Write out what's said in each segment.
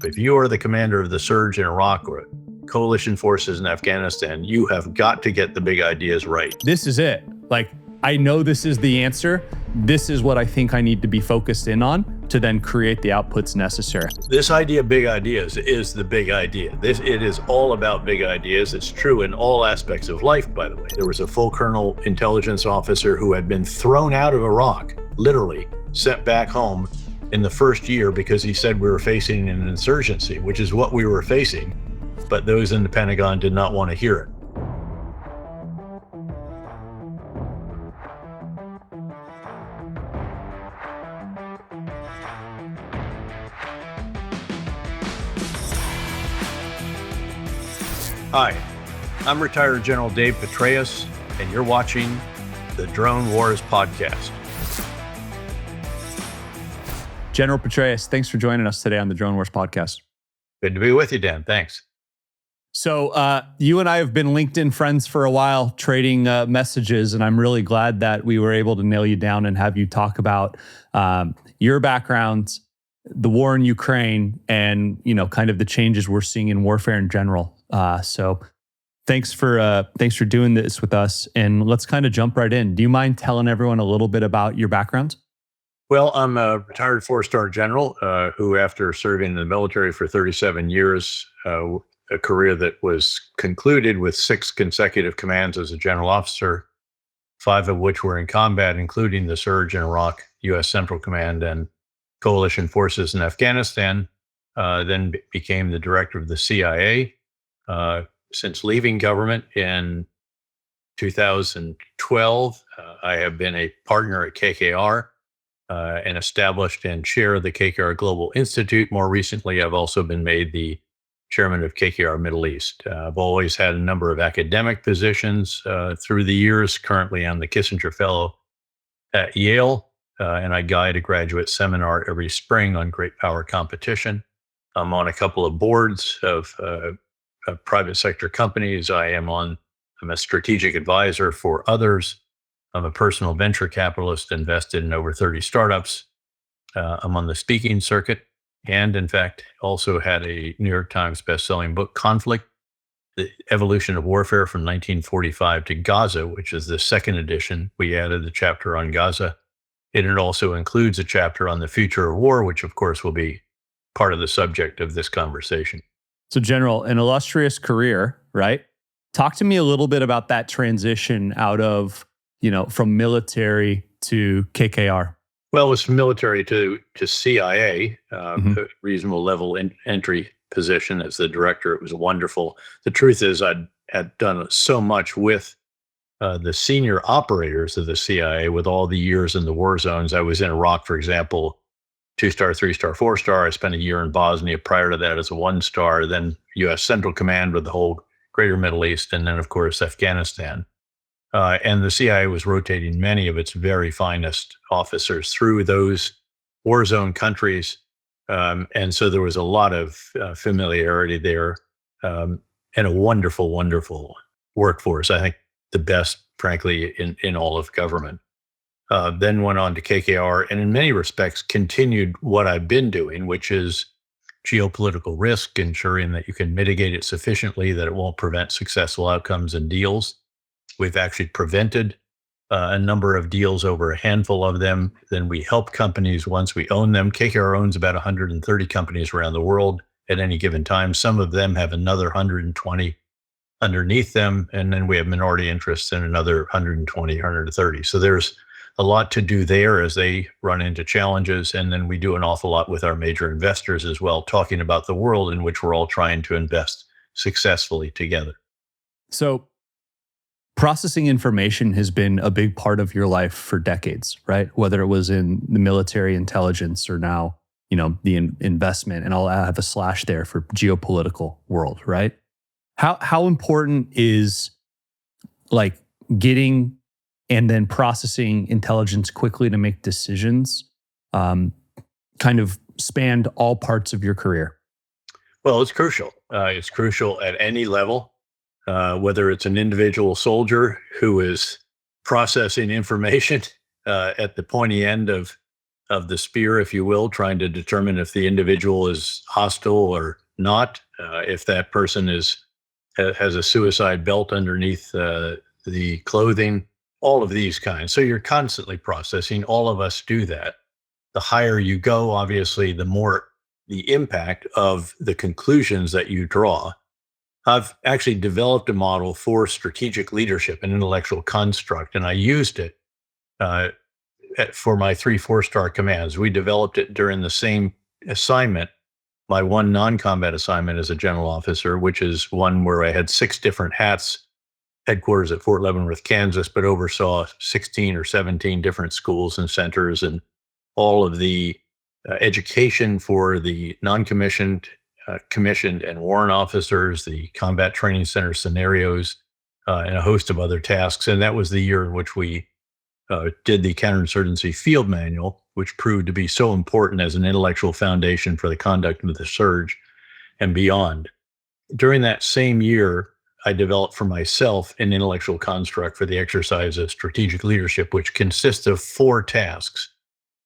If you are the commander of the surge in Iraq or coalition forces in Afghanistan, you have got to get the big ideas right. This is it. Like, I know this is the answer. This is what I think I need to be focused in on to then create the outputs necessary. This idea of big ideas is the big idea. It is all about big ideas. It's true in all aspects of life, by the way. There was a full colonel intelligence officer who had been thrown out of Iraq, literally sent back home in the first year because he said we were facing an insurgency, which is what we were facing. But those in the Pentagon did not want to hear it. Hi, I'm retired General Dave Petraeus, and you're watching the Drone Wars podcast. General Petraeus, thanks for joining us today on the Drone Wars podcast. Good to be with you, Dan. Thanks. So you and I have been LinkedIn friends for a while, trading messages, and I'm really glad that we were able to nail you down and have you talk about your background, the war in Ukraine, and kind of the changes we're seeing in warfare in general. So thanks for doing this with us, and let's kind of jump right in. Do you mind telling everyone a little bit about your background? Well, I'm a retired four-star general who, after serving in the military for 37 years, a career that was concluded with 6 consecutive commands as a general officer, 5 of which were in combat, including the surge in Iraq, U.S. Central Command, and coalition forces in Afghanistan, then became the director of the CIA. Since leaving government in 2012, I have been a partner at KKR and established and chair of the KKR Global Institute. More recently, I've also been made the chairman of KKR Middle East. I've always had a number of academic positions through the years. Currently, I'm the Kissinger Fellow at Yale, and I guide a graduate seminar every spring on great power competition. I'm on a couple of boards of private sector companies. I'm a strategic advisor for others. I'm a personal venture capitalist, invested in over 30 startups. I'm on the speaking circuit, and in fact, also had a New York Times bestselling book, Conflict, The Evolution of Warfare from 1945 to Gaza, which is the second edition. We added the chapter on Gaza. And it also includes a chapter on the future of war, which of course will be part of the subject of this conversation. So General, an illustrious career, right? Talk to me a little bit about that transition out of, from military to KKR. Well, it was from military to CIA, a reasonable level entry position as the director. It was wonderful. The truth is I had done so much with the senior operators of the CIA with all the years in the war zones. I was in Iraq, for example, 2-star, 3-star, 4-star. I spent a year in Bosnia prior to that as a 1-star, then U.S. Central Command with the whole greater Middle East, and then, of course, Afghanistan. And the CIA was rotating many of its very finest officers through those war zone countries. And so there was a lot of familiarity there, and a wonderful, wonderful workforce. I think the best, frankly, in all of government. Then went on to KKR, and in many respects continued what I've been doing, which is geopolitical risk, ensuring that you can mitigate it sufficiently that it won't prevent successful outcomes and deals. We've actually prevented a number of deals, over a handful of them. Then we help companies once we own them. KKR owns about 130 companies around the world at any given time. Some of them have another 120 underneath them, and then we have minority interests in another 120, 130. So there's a lot to do there as they run into challenges. And then we do an awful lot with our major investors as well, talking about the world in which we're all trying to invest successfully together. So processing information has been a big part of your life for decades, right? Whether it was in the military intelligence or now, the investment, and I'll have a slash there for geopolitical world, right? How important is like getting and then processing intelligence quickly to make decisions, kind of spanned all parts of your career? Well, it's crucial. It's crucial at any level, whether it's an individual soldier who is processing information at the pointy end of of the spear, if you will, trying to determine if the individual is hostile or not, if that person has a suicide belt underneath the clothing, all of these kinds. So you're constantly processing. All of us do that. The higher you go, obviously, the more the impact of the conclusions that you draw. I've actually developed a model for strategic leadership, an intellectual construct, and I used it uh, for my 3 4-star commands. We developed it during the same assignment, my one non-combat assignment as a general officer, which is one where I had 6 different hats, headquarters at Fort Leavenworth, Kansas, but oversaw 16 or 17 different schools and centers and all of the education for the non-commissioned, commissioned, and warrant officers, the combat training center scenarios, and a host of other tasks. And that was the year in which we did the counterinsurgency field manual, which proved to be so important as an intellectual foundation for the conduct of the surge and beyond. During that same year, I developed for myself an intellectual construct for the exercise of strategic leadership, which consists of 4 tasks.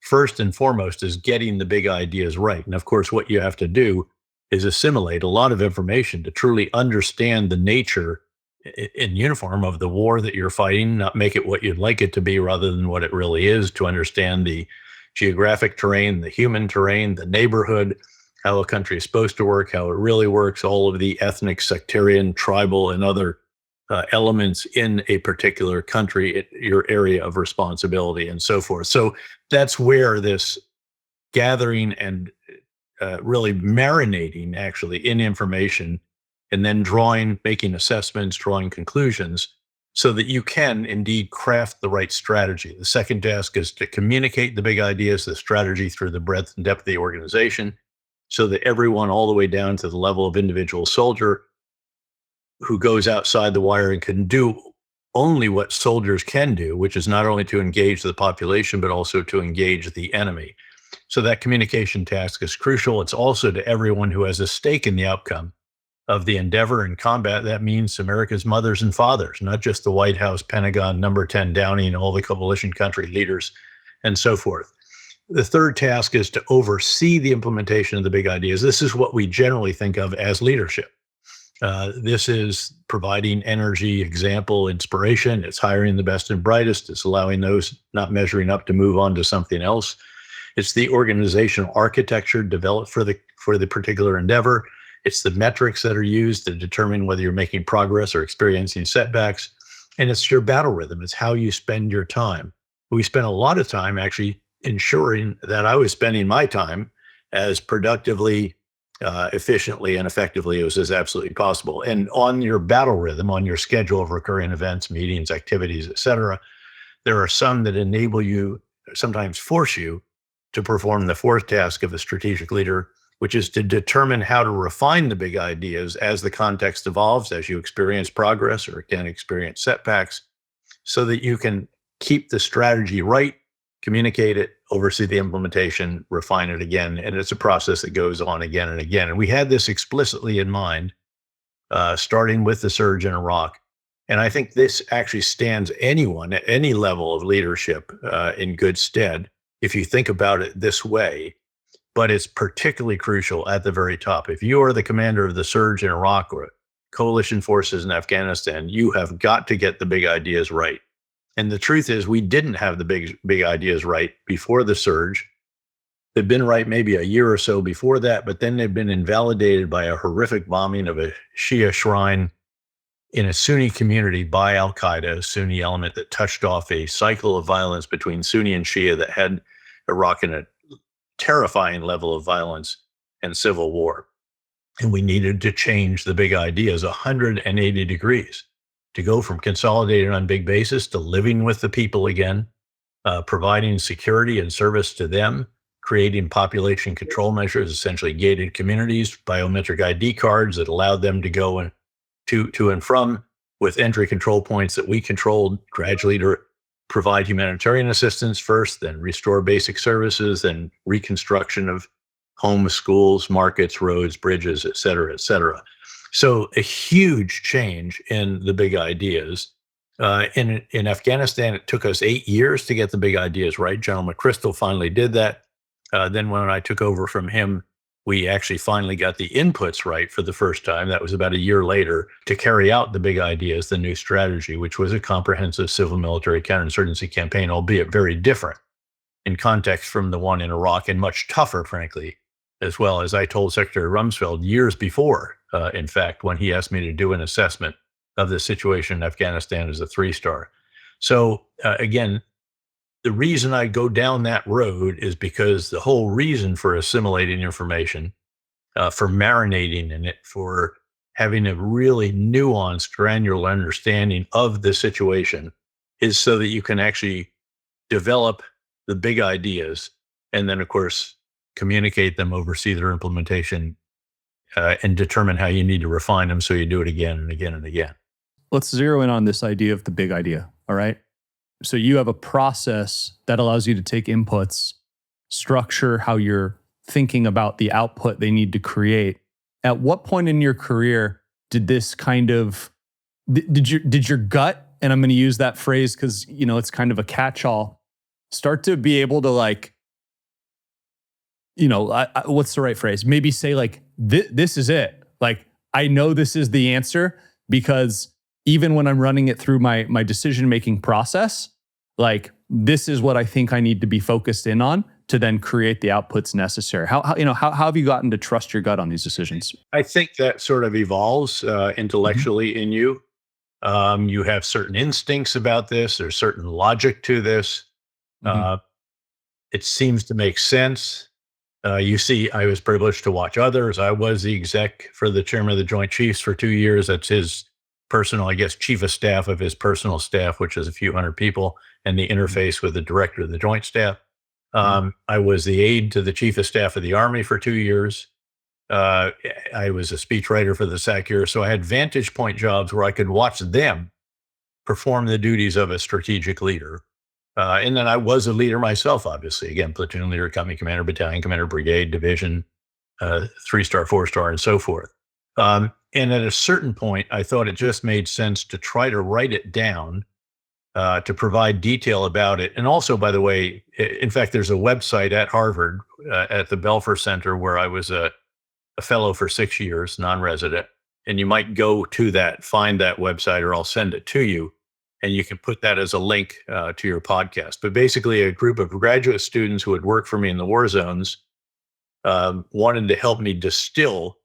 First and foremost is getting the big ideas right. And of course, what you have to do is assimilate a lot of information to truly understand the nature in uniform of the war that you're fighting, not make it what you'd like it to be rather than what it really is, to understand the geographic terrain, the human terrain, the neighborhood, how a country is supposed to work, how it really works, all of the ethnic, sectarian, tribal, and other elements in a particular country, your area of responsibility, and so forth. So that's where this gathering and really marinating actually in information, and then making assessments, drawing conclusions, so that you can indeed craft the right strategy. The second task is to communicate the big ideas, the strategy, through the breadth and depth of the organization, so that everyone, all the way down to the level of individual soldier who goes outside the wire and can do only what soldiers can do, which is not only to engage the population, but also to engage the enemy. So that communication task is crucial. It's also to everyone who has a stake in the outcome of the endeavor and combat. That means America's mothers and fathers, not just the White House, Pentagon, number 10 Downing, all the coalition country leaders, and so forth. The third task is to oversee the implementation of the big ideas. This is what we generally think of as leadership. This is providing energy, example, inspiration. It's hiring the best and brightest. It's allowing those not measuring up to move on to something else. It's the organizational architecture developed for the particular endeavor. It's the metrics that are used to determine whether you're making progress or experiencing setbacks. And it's your battle rhythm. It's how you spend your time. We spent a lot of time actually ensuring that I was spending my time as productively, efficiently, and effectively as absolutely possible. And on your battle rhythm, on your schedule of recurring events, meetings, activities, et cetera, there are some that enable you, sometimes force you, to perform the fourth task of a strategic leader, which is to determine how to refine the big ideas as the context evolves, as you experience progress or can experience setbacks, so that you can keep the strategy right, communicate it, oversee the implementation, refine it again. And it's a process that goes on again and again. And we had this explicitly in mind, starting with the surge in Iraq. And I think this actually stands anyone at any level of leadership in good stead, if you think about it this way. But it's particularly crucial at the very top. If you are the commander of the surge in Iraq or coalition forces in Afghanistan, you have got to get the big ideas right. And the truth is, we didn't have the big ideas right before the surge. They've been right maybe a year or so before that, but then they've been invalidated by a horrific bombing of a Shia shrine in a Sunni community by al-Qaeda, a Sunni element that touched off a cycle of violence between Sunni and Shia that had Iraq in a terrifying level of violence and civil war. And we needed to change the big ideas 180 degrees, to go from consolidating on big basis to living with the people again, providing security and service to them, creating population control measures, essentially gated communities, biometric ID cards that allowed them to go and to and from, with entry control points that we controlled, gradually to provide humanitarian assistance first, then restore basic services, then reconstruction of homes, schools, markets, roads, bridges, et cetera, et cetera. So a huge change in the big ideas. In Afghanistan, it took us 8 years to get the big ideas right. General McChrystal finally did that. Then when I took over from him, we actually finally got the inputs right for the first time. That was about a year later to carry out the big ideas, the new strategy, which was a comprehensive civil military counterinsurgency campaign, albeit very different in context from the one in Iraq and much tougher, frankly, as well. As I told Secretary Rumsfeld years before, in fact, when he asked me to do an assessment of the situation in Afghanistan as a 3-star. So again, the reason I go down that road is because the whole reason for assimilating information, for marinating in it, for having a really nuanced, granular understanding of the situation is so that you can actually develop the big ideas and then, of course, communicate them, oversee their implementation, and determine how you need to refine them so you do it again and again and again. Let's zero in on this idea of the big idea, all right? So you have a process that allows you to take inputs, structure how you're thinking about the output they need to create. At what point in your career did this kind of, did your gut, and I'm going to use that phrase because, it's kind of a catch-all, start to be able to what's the right phrase? Maybe say this is it. I know this is the answer because even when I'm running it through my decision-making process, this is what I think I need to be focused in on to then create the outputs necessary. How have you gotten to trust your gut on these decisions? I think that sort of evolves intellectually in you. You have certain instincts about this. There's certain logic to this. It seems to make sense. You see, I was privileged to watch others. I was the exec for the chairman of the Joint Chiefs for 2 years. That's his personal, chief of staff of his personal staff, which is a few hundred people, and the interface with the director of the Joint Staff. I was the aide to the chief of staff of the Army for 2 years. I was a speechwriter for the SACEUR, so I had vantage point jobs where I could watch them perform the duties of a strategic leader. And then I was a leader myself, obviously. Again, platoon leader, company commander, battalion commander, brigade, division, 3-star, 4-star, and so forth. And at a certain point, I thought it just made sense to try to write it down, to provide detail about it. And also, by the way, in fact, there's a website at Harvard, at the Belfer Center, where I was a fellow for 6 years, non-resident. And you might go to that, find that website, or I'll send it to you. And you can put that as a link to your podcast. But basically, a group of graduate students who had worked for me in the war zones wanted to help me distill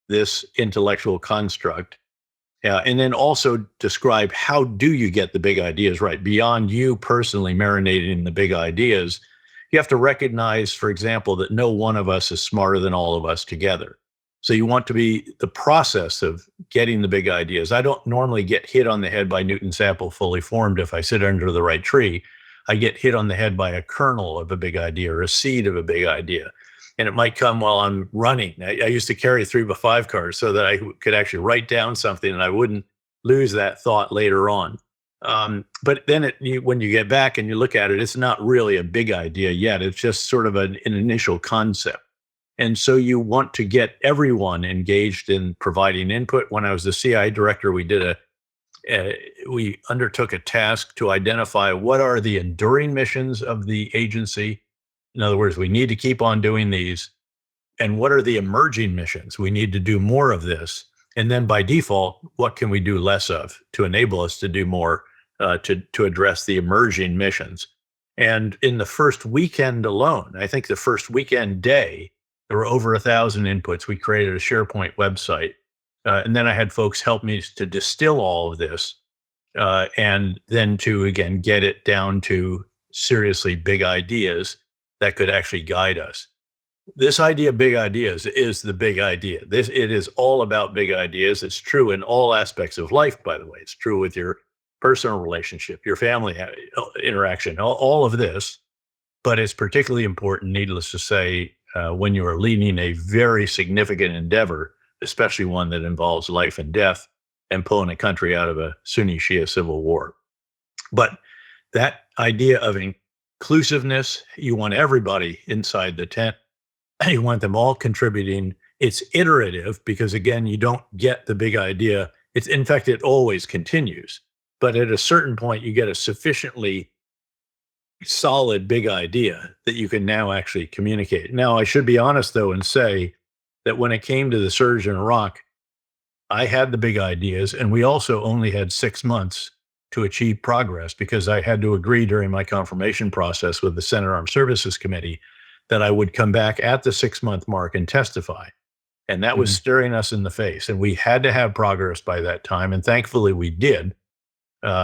this intellectual construct, and then also describe how do you get the big ideas right. Beyond you personally marinating the big ideas, you have to recognize, for example, that no one of us is smarter than all of us together. So you want to be the process of getting the big ideas. I don't normally get hit on the head by Newton's apple fully formed if I sit under the right tree. I get hit on the head by a kernel of a big idea or a seed of a big idea. And it might come while I'm running. I used to carry 3x5 cars so that I could actually write down something and I wouldn't lose that thought later on. But then when you get back and you look at it, it's not really a big idea yet. It's just sort of an initial concept. And so you want to get everyone engaged in providing input. When I was the CIA director, we undertook a task to identify what are the enduring missions of the agency. In other words, we need to keep on doing these. And what are the emerging missions? We need to do more of this. And then by default, what can we do less of to enable us to do more, to address the emerging missions? And in the first weekend alone, I think the first weekend day, there were over 1,000 inputs. We created a SharePoint website. And then I had folks help me to distill all of this, and then to, again, get it down to seriously big ideas that could actually guide us. This idea of big ideas is the big idea. It is all about big ideas. It's true in all aspects of life, by the way. It's true with your personal relationship, your family interaction, all of this. But it's particularly important, needless to say, when you are leading a very significant endeavor, especially one that involves life and death and pulling a country out of a Sunni Shia civil war. But that idea of inclusiveness, you want everybody inside the tent. You want them all contributing. It's iterative because, again, you don't get the big idea. In fact, it always continues. but at a certain point, you get a sufficiently solid big idea that you can now actually communicate. Now, I should be honest, though, and say that when it came to the surge in Iraq, I had the big ideas, and we also only had 6 months to achieve progress because I had to agree during my confirmation process with the Senate Armed Services Committee that I would come back at the 6-month mark and testify. And that was staring us in the face. And we had to have progress by that time. And thankfully we did.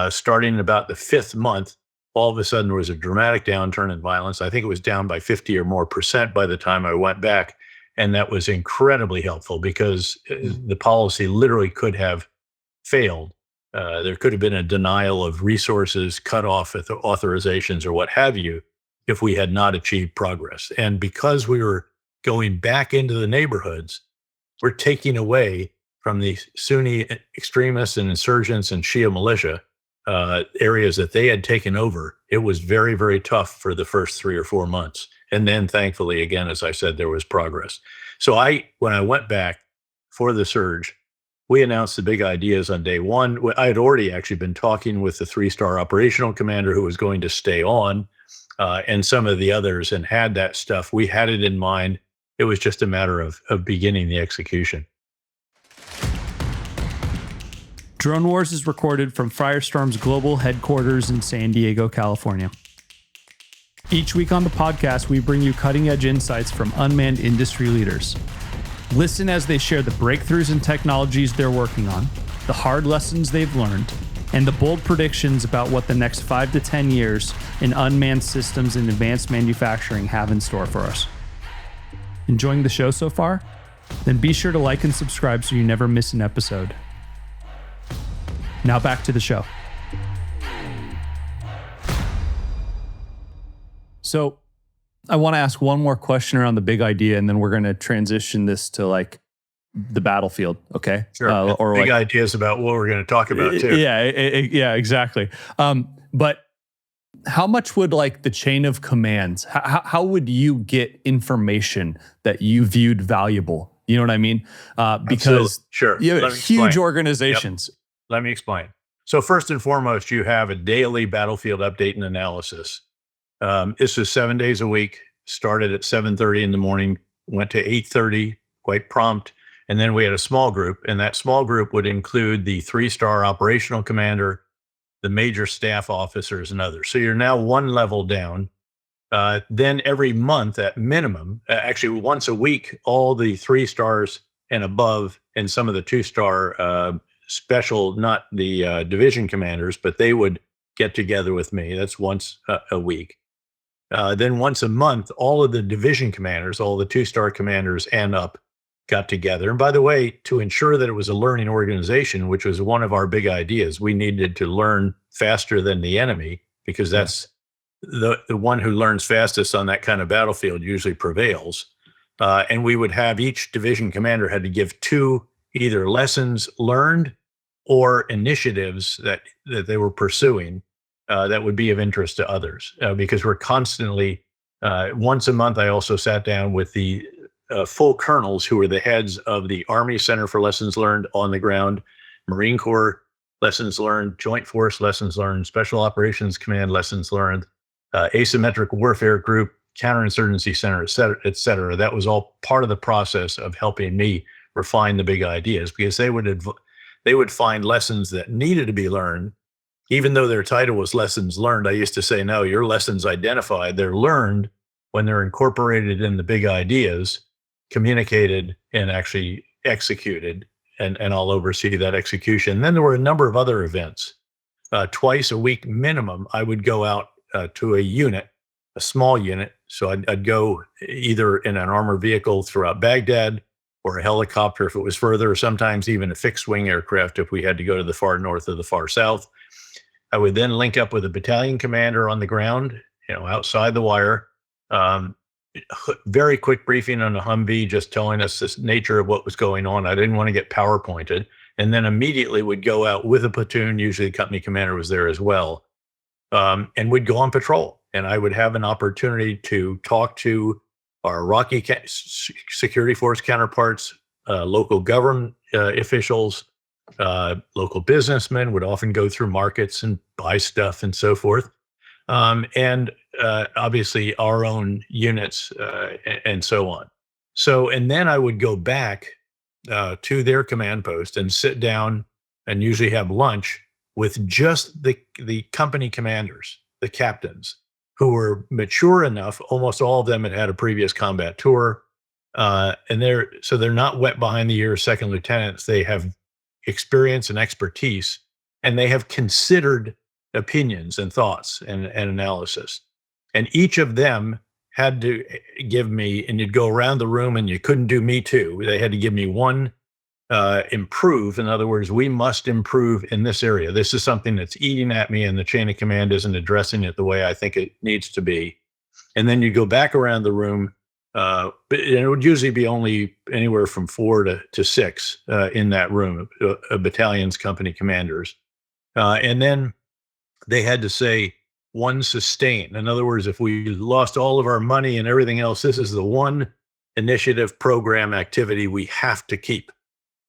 Starting about the 5th month, all of a sudden there was a dramatic downturn in violence. I think it was down by 50 or more percent by the time I went back. And that was incredibly helpful because the policy literally could have failed. There could have been a denial of resources, cut off authorizations or what have you, if we had not achieved progress. And because we were going back into the neighborhoods, we're taking away from the Sunni extremists and insurgents and Shia militia areas that they had taken over. It was very, very tough for the first 3 or 4 months. And then thankfully, again, as I said, there was progress. So when I went back for the surge, we announced the big ideas on day one. I had already actually been talking with the 3-star operational commander who was going to stay on and some of the others and had that stuff. We had it in mind. It was just a matter of beginning the execution. Drone Wars is recorded from Firestorm's global headquarters in San Diego, California. Each week on the podcast, we bring you cutting-edge insights from unmanned industry leaders. Listen as they share the breakthroughs and technologies they're working on, the hard lessons they've learned, and the bold predictions about what the next 5 to 10 years in unmanned systems and advanced manufacturing have in store for us. Enjoying the show so far? Then be sure to like and subscribe so you never miss an episode. Now back to the show. So I want to ask one more question around the big idea, and then we're going to transition this to like the battlefield. Okay. Sure. Or big ideas about what we're going to talk about too. Yeah, exactly. But how much would like the chain of commands, how would you get information that you viewed valuable? You know what I mean? Because sure. You have huge organizations. Yep. Let me explain. So first and foremost, you have a daily battlefield update and analysis. This is 7 days a week, started at 7:30 in the morning, went to 8:30, quite prompt. And then we had a small group, and that small group would include the 3-star operational commander, the major staff officers, and others. So you're now one level down. Then every month at minimum, actually once a week, all the 3 stars and above, and some of the 2-star special, not the division commanders, but they would get together with me. That's once a week. Then once a month, all of the division commanders, all the 2-star commanders and up, got together. And by the way, to ensure that it was a learning organization, which was one of our big ideas, we needed to learn faster than the enemy because that's the one who learns fastest on that kind of battlefield usually prevails. And we would have each division commander had to give 2 either lessons learned or initiatives that they were pursuing that would be of interest to others because we're constantly, once a month, I also sat down with the full colonels who were the heads of the Army Center for Lessons Learned on the ground, Marine Corps lessons learned, Joint Force lessons learned, Special Operations Command lessons learned, Asymmetric Warfare Group, Counterinsurgency Center, et cetera. That was all part of the process of helping me refine the big ideas because they would find lessons that needed to be learned. Even though their title was lessons learned, I used to say, no, your lessons identified. They're learned when they're incorporated in the big ideas, communicated, and actually executed. And I'll oversee that execution. And then there were a number of other events. Twice a week minimum, I would go out to a unit, a small unit. So I'd go either in an armored vehicle throughout Baghdad or a helicopter if it was further, or sometimes even a fixed-wing aircraft if we had to go to the far north or the far south. I would then link up with a battalion commander on the ground, outside the wire. Very quick briefing on a Humvee, just telling us the nature of what was going on. I didn't want to get PowerPointed. And then immediately would go out with a platoon. Usually the company commander was there as well. And we'd go on patrol. And I would have an opportunity to talk to our Iraqi security force counterparts, local government officials, Local businessmen would often go through markets and buy stuff and so forth. And obviously our own units and so on. So, and then I would go back to their command post and sit down and usually have lunch with just the company commanders, the captains, who were mature enough. Almost all of them had had a previous combat tour, and they're not wet behind the ears second lieutenants. They have experience and expertise, and they have considered opinions and thoughts and analysis. And each of them had to give me, and you'd go around the room and you couldn't do me too. They had to give me one improve. In other words, we must improve in this area. This is something that's eating at me, and the chain of command isn't addressing it the way I think it needs to be. And then you go back around the room, but it would usually be only anywhere from 4 to 6 in that room, battalion's company commanders. And then they had to say one sustain. In other words, if we lost all of our money and everything else, this is the one initiative, program, activity we have to keep.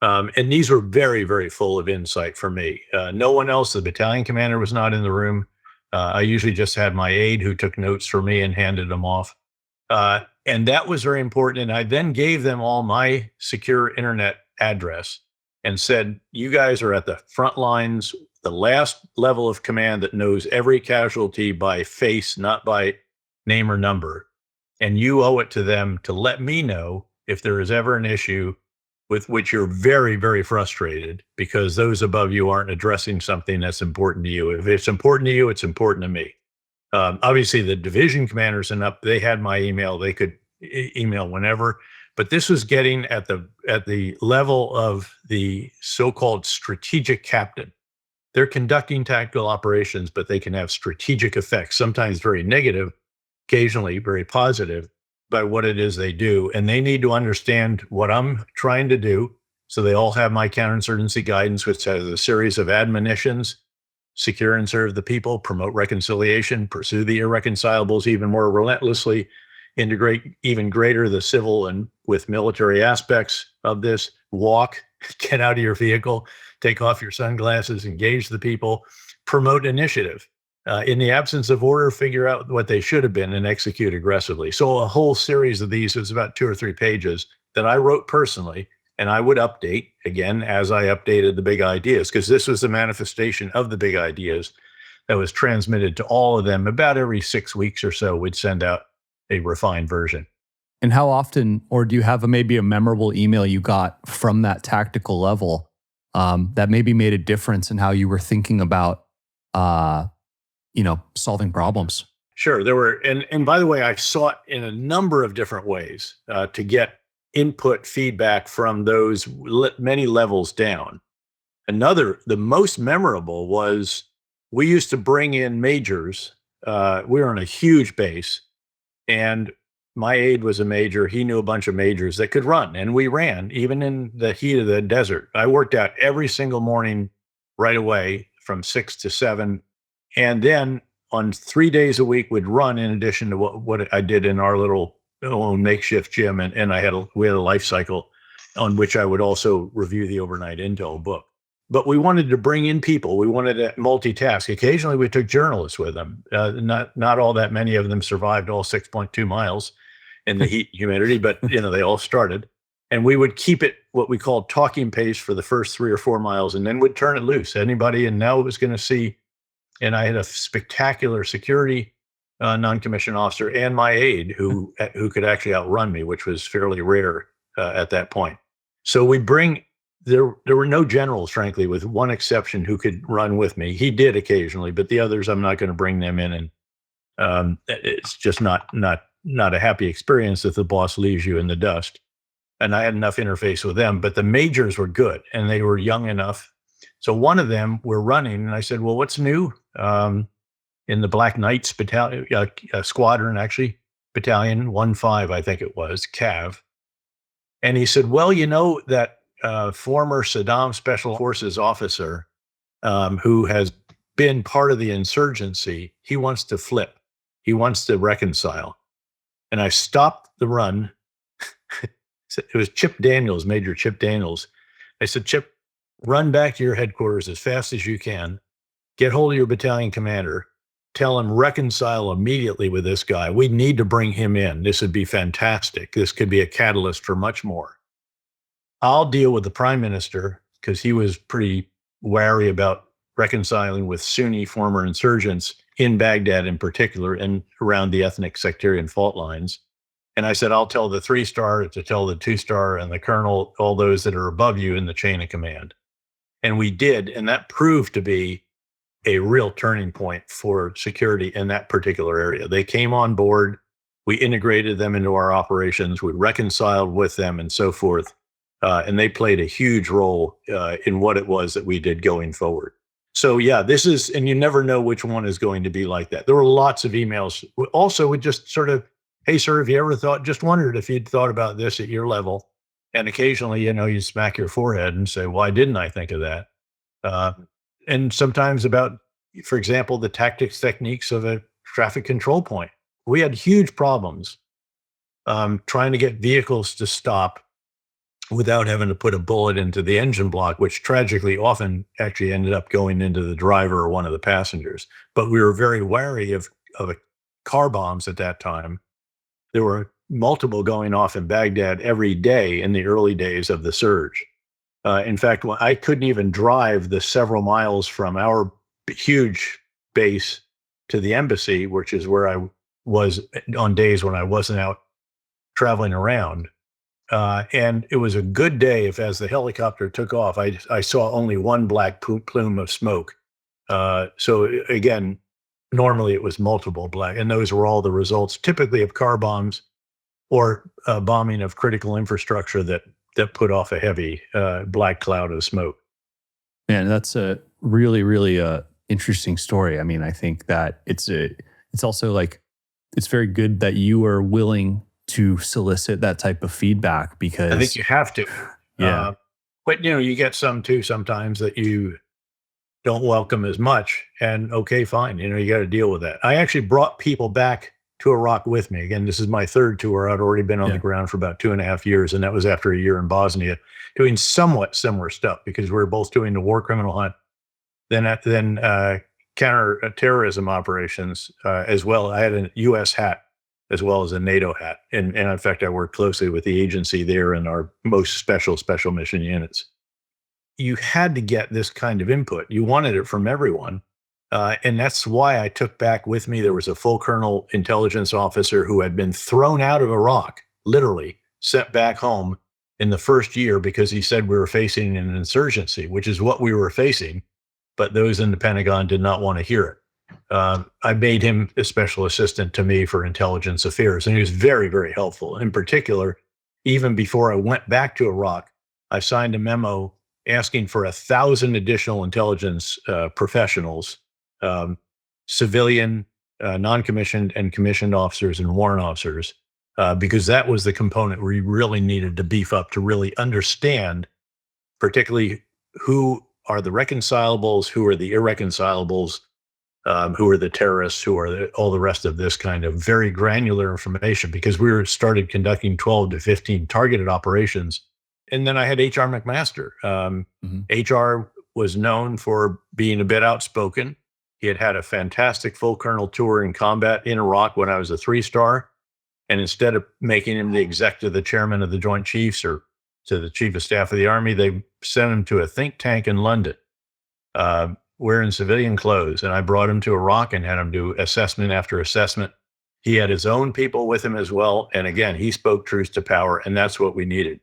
And these were very, very full of insight for me. No one else, the battalion commander was not in the room. I usually just had my aide who took notes for me and handed them off. And that was very important. And I then gave them all my secure internet address and said, you guys are at the front lines, the last level of command that knows every casualty by face, not by name or number. And you owe it to them to let me know if there is ever an issue with which you're very, very frustrated because those above you aren't addressing something that's important to you. If it's important to you, it's important to me. Obviously, the division commanders and up, they had my email. They could email whenever. But this was getting at the level of the so-called strategic captain. They're conducting tactical operations, but they can have strategic effects, sometimes very negative, occasionally very positive, by what it is they do. And they need to understand what I'm trying to do. So they all have my counterinsurgency guidance, which has a series of admonitions: secure and serve the people, promote reconciliation, pursue the irreconcilables even more relentlessly, integrate even greater the civil and with military aspects of this, walk, get out of your vehicle, take off your sunglasses, engage the people, promote initiative. In the absence of order, figure out what they should have been and execute aggressively. So a whole series of these, was about 2 or 3 pages that I wrote personally, and I would update again as I updated the big ideas, because this was the manifestation of the big ideas that was transmitted to all of them. About every 6 weeks or so, we'd send out a refined version. And how often, or do you have maybe a memorable email you got from that tactical level that maybe made a difference in how you were thinking about solving problems? Sure. There were, and by the way, I sought in a number of different ways to get input feedback from those many levels down. The most memorable was, we used to bring in majors. We were on a huge base, and my aide was a major. He knew a bunch of majors that could run, and we ran even in the heat of the desert. I worked out every single morning right away from 6 to 7. And then on 3 days a week would run, in addition to what I did in our little own makeshift gym. And we had a life cycle on which I would also review the overnight intel book. But we wanted to bring in people. We wanted to multitask. Occasionally we took journalists with them. Not all that many of them survived all 6.2 miles in the heat and humidity, but they all started. And we would keep it what we called talking pace for the first 3 or 4 miles, and then would turn it loose. Anybody, and now it was going to see. And I had a spectacular security non-commissioned officer and my aide who could actually outrun me, which was fairly rare at that point. So there were no generals, frankly, with one exception, who could run with me. He did occasionally, but the others, I'm not going to bring them in. And it's just not a happy experience if the boss leaves you in the dust. And I had enough interface with them, but the majors were good and they were young enough. So one of them were running, and I said, well, what's new in the Black Knights battalion, squadron, actually, battalion 1-5, I think it was, Cav. And he said, well, that former Saddam Special Forces officer who has been part of the insurgency, he wants to flip. He wants to reconcile. And I stopped the run. It was Chip Daniels, Major Chip Daniels. I said, Chip, run back to your headquarters as fast as you can, get hold of your battalion commander, tell him reconcile immediately with this guy. We need to bring him in. This would be fantastic. This could be a catalyst for much more. I'll deal with the prime minister because he was pretty wary about reconciling with Sunni former insurgents in Baghdad in particular and around the ethnic sectarian fault lines. And I said, I'll tell the 3-star to tell the 2-star and the colonel, all those that are above you in the chain of command. And we did. And that proved to be a real turning point for security in that particular area. They came on board. We integrated them into our operations. We reconciled with them and so forth. And they played a huge role in what it was that we did going forward. So yeah, this is, and you never know which one is going to be like that. There were lots of emails. Also, we just sort of, hey, sir, have you ever just wondered if you'd thought about this at your level? And occasionally, you smack your forehead and say, why didn't I think of that? And sometimes about, for example, the tactics techniques of a traffic control point. We had huge problems trying to get vehicles to stop without having to put a bullet into the engine block, which tragically often actually ended up going into the driver or one of the passengers. But we were very wary of car bombs at that time. There were multiple going off in Baghdad every day in the early days of the surge. In fact, I couldn't even drive the several miles from our huge base to the embassy, which is where I was on days when I wasn't out traveling around. And it was a good day if, as the helicopter took off, I saw only one black plume of smoke. So again, normally it was multiple black, and those were all the results, typically of car bombs or bombing of critical infrastructure that put off a heavy black cloud of smoke. Man, that's a really, really interesting story. I mean, I think that it's also like, it's very good that you are willing to solicit that type of feedback, because I think you have to. Yeah. But you get some too sometimes that you don't welcome as much, and okay, fine. You got to deal with that. I actually brought people back to Iraq with me. Again, this is my third tour. I'd already been on the ground for about 2.5 years, and that was after a year in Bosnia, doing somewhat similar stuff because we were both doing the war criminal hunt, then counter-terrorism operations as well. I had a U.S. hat as well as a NATO hat. And in fact, I worked closely with the agency there and our most special mission units. You had to get this kind of input. You wanted it from everyone. And that's why I took back with me, there was a full colonel intelligence officer who had been thrown out of Iraq, literally sent back home in the first year because he said we were facing an insurgency, which is what we were facing. But those in the Pentagon did not want to hear it. I made him a special assistant to me for intelligence affairs, and he was very, very helpful. In particular, even before I went back to Iraq, I signed a memo asking for 1,000 additional intelligence professionals, civilian, non-commissioned, and commissioned officers and warrant officers, because that was the component we really needed to beef up to really understand, particularly who are the reconcilables, who are the irreconcilables, who are the terrorists, who are all the rest of this kind of very granular information, because we started conducting 12 to 15 targeted operations. And then I had H.R. McMaster. H.R. was known for being a bit outspoken. He had had a fantastic full colonel tour in combat in Iraq when I was a 3-star. And instead of making him the executive, the chairman of the Joint Chiefs, or to the chief of staff of the Army, they sent him to a think tank in London, wearing civilian clothes. And I brought him to Iraq and had him do assessment after assessment. He had his own people with him as well. And again, he spoke truth to power, and that's what we needed.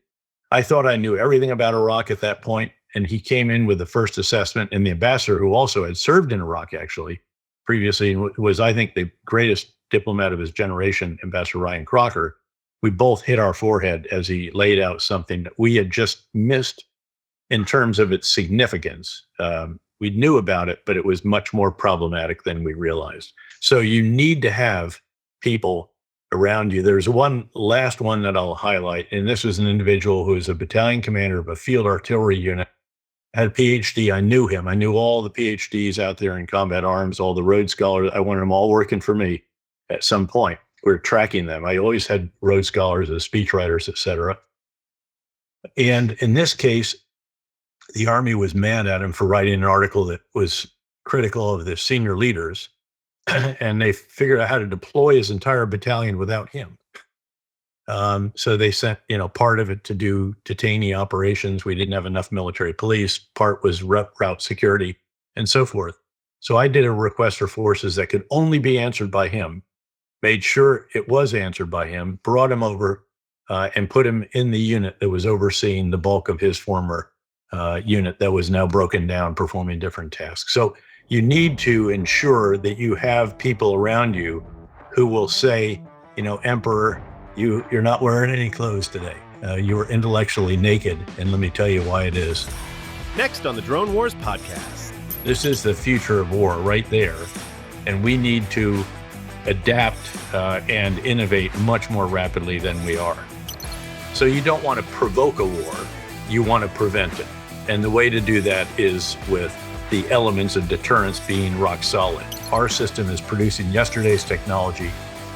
I thought I knew everything about Iraq at that point, and he came in with the first assessment, and the ambassador, who also had served in Iraq actually previously, was, I think, the greatest diplomat of his generation, Ambassador Ryan Crocker. We both hit our forehead as he laid out something that we had just missed in terms of its significance. We knew about it, but it was much more problematic than we realized. So you need to have people around you. There's one last one that I'll highlight, and this was an individual who was a battalion commander of a field artillery unit, had a PhD. I knew him. I knew all the PhDs out there in combat arms, all the Rhodes Scholars. I wanted them all working for me at some point. We were tracking them. I always had Rhodes Scholars as speechwriters, et cetera. And in this case, the Army was mad at him for writing an article that was critical of the senior leaders, and they figured out how to deploy his entire battalion without him. So they sent, part of it to do detainee operations. We didn't have enough military police. Part was route security and so forth. So I did a request for forces that could only be answered by him, made sure it was answered by him, brought him over, and put him in the unit that was overseeing the bulk of his former unit that was now broken down, performing different tasks. So you need to ensure that you have people around you who will say, Emperor, you're not wearing any clothes today. You are intellectually naked, and let me tell you why it is. Next on the Drone Wars podcast. This is the future of war right there, and we need to adapt and innovate much more rapidly than we are. So you don't want to provoke a war, you want to prevent it. And the way to do that is with the elements of deterrence being rock solid. Our system is producing yesterday's technology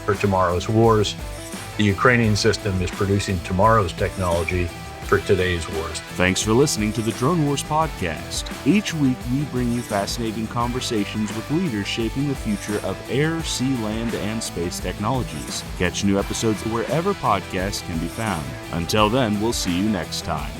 for tomorrow's wars. The Ukrainian system is producing tomorrow's technology for today's wars. Thanks for listening to the Drone Wars podcast. Each week, we bring you fascinating conversations with leaders shaping the future of air, sea, land, and space technologies. Catch new episodes wherever podcasts can be found. Until then, we'll see you next time.